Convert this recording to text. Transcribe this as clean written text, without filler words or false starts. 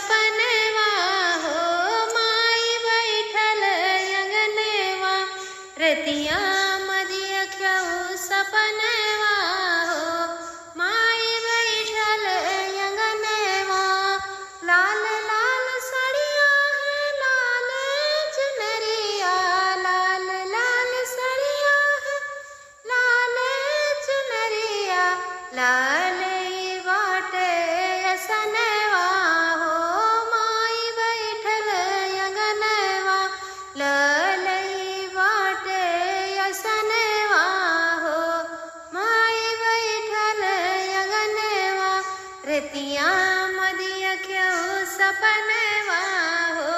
सपनवा हो माई बैठल अंगनवा रतिया मदिया क्यों सपनवा हो माई बैठल अंगनवा लाल लाल सड़िया है लाल चुनरिया लाल लाल सड़िया है लाल चुनरिया लाल बाटे असनवा हो माई बैठल अंगनवा लाल बाटे असनवा हो माई बैठल अंगनवा रतिया मदिया क्यों सपनवा हो।